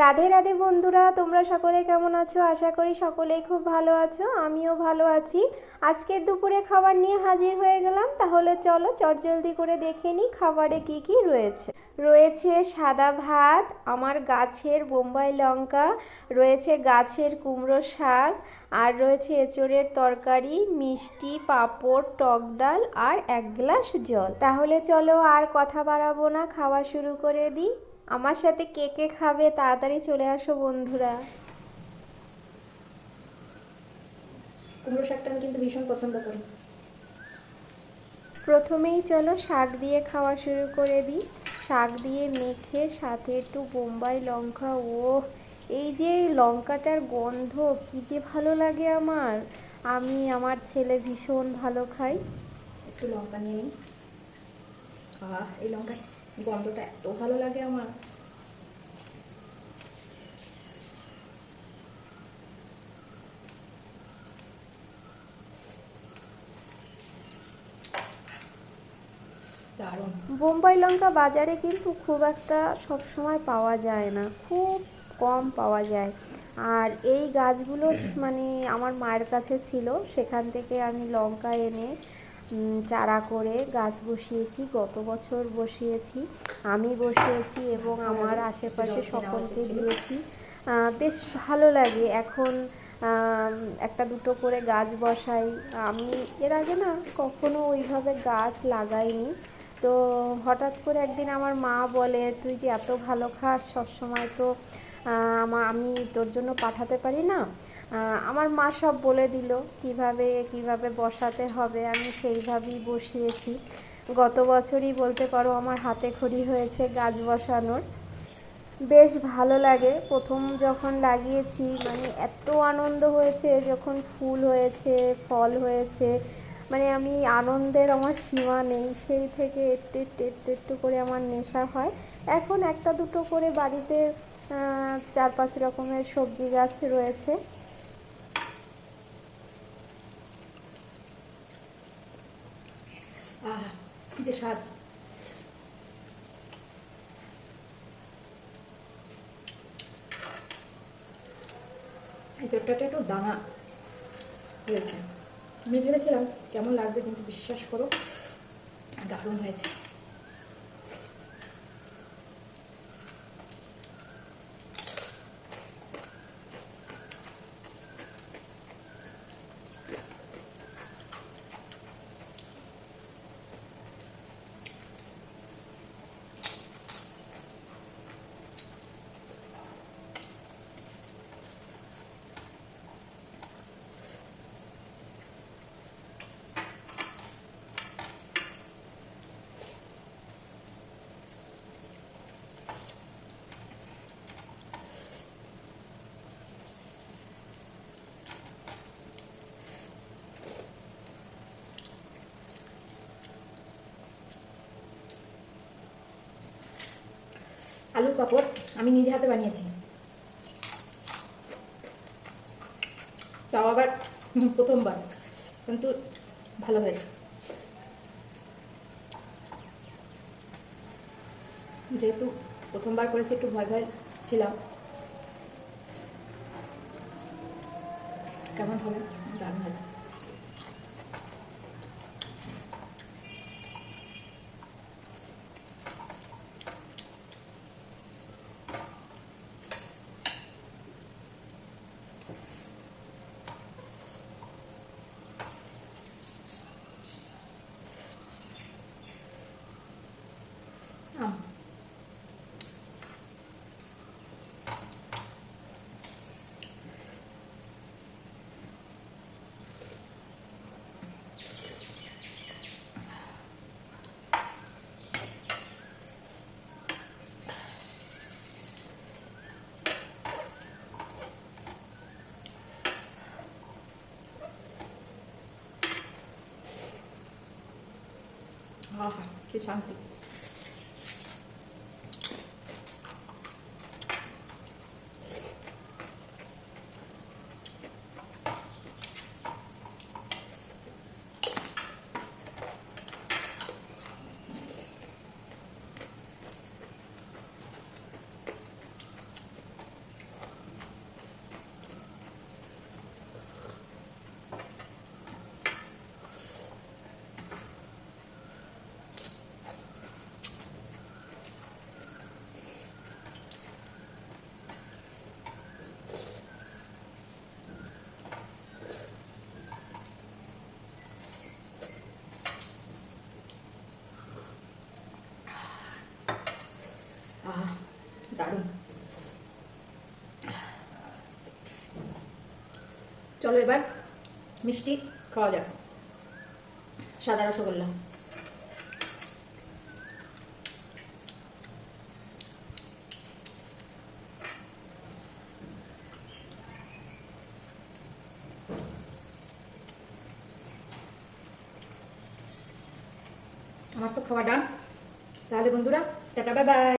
রাধে রাধে বন্ধুরা, তোমরা সকলে কেমন আছো? আশা করি সকলেই খুব ভালো আছো। আমিও ভালো আছি। আজকের দুপুরে খাবার নিয়ে হাজির হয়ে গেলাম। তাহলে চলো চটজলদি করে দেখে নিই খাবারে কি কি রয়েছে। রয়েছে সাদা ভাত, আমার গাছের বোম্বাই লঙ্কা, রয়েছে গাছের কুমড়ো শাক, আর রয়েছে এঁচোড়ের তরকারি, মিষ্টি, পাঁপড়, টক ডাল আর এক গ্লাস জল। তাহলে চলো আর কথা বাড়াবো না, খাওয়া শুরু করে দিই। আমার সাথে কে কে খাবে তাড়াতাড়ি চলে আসো বন্ধুরা। কুমড়ো শাকটা আমি কিন্তু ভীষণ পছন্দ করি। প্রথমেই চলো শাক দিয়ে খাওয়া শুরু করে দিই। শাক দিয়ে মেখে সাথে একটু বোম্বাই লঙ্কা, ও এই যে লঙ্কাটার গন্ধ কি যে ভালো লাগে আমার। আমি আমার ছেলে ভীষণ ভালো খাই। একটু লঙ্কা নিয়ে নিই। এই লঙ্কার গন্ধটা এত ভালো লাগে আমার। দারুণ। বোম্বাই লঙ্কা বাজারে কিন্তু খুব একটা সব সময় পাওয়া যায় না, খুব কম পাওয়া যায়। আর এই গাছগুলো মানে আমার মায়ের কাছে ছিল, সেখান থেকে আমি লঙ্কা এনে চারা করে গাছ বসিয়েছি। গত বছর বসিয়েছি, আমি বসিয়েছি এবং ভালো আমার লাগে, একটু আশেপাশে যত্ন নেওয়া উচিত সকলকে ছিল। দিয়েছি। বেশ ভালো লাগে এখন। একটা দুটো করে গাছ বসাই। আমি এর আগে না কখনো ওইভাবে গাছ লাগাইনি। তো হঠাৎ করে একদিন আমার মা বলে, তুই যে এত ভালো খাস, সবসময় তো আমি তোর জন্য পাঠাতে পারি না। আমার মা সব বলে দিল কিভাবে কিভাবে বসাতে হবে, আমি সেইভাবেই বসিয়েছি। গত বছরই বলতে পারো আমার হাতে খড়ি হয়েছে গাছ বসানোর। বেশ ভালো লাগে। প্রথম যখন লাগিয়েছি মানে এত আনন্দ হয়েছে, যখন ফুল হয়েছে, ফল হয়েছে, মানে আমি আনন্দের আমার সীমা নেই। সেই থেকে একটু একটু একটু একটু করে আমার নেশা হয়। এখন একটা দুটো করে বাড়িতে 4-5 রকমের সবজি গাছ রয়েছে। কি যে স্বাদ। এই চটটাটা একটু দানা হয়েছে। আমি ভেবেছিলাম কেমন লাগবে, কিন্তু বিশ্বাস করো দারুণ হয়েছে। আলুর পাঁপড় আমি নিজে হাতে বানিয়েছি, তাও আবার প্রথমবার, কিন্তু ভালো হয়েছে। যেহেতু প্রথমবার করেছি একটু ভয় ভয় ছিলাম, কেমন হবে দারুণ হবে। আম কি শান্তি। দারুণ। চলো এবার মিষ্টি খাওয়া যাক। সাদা রসগোল্লা। আমার তো খাওয়া ডান। তাহলে বন্ধুরা টাটা, বাই বাই।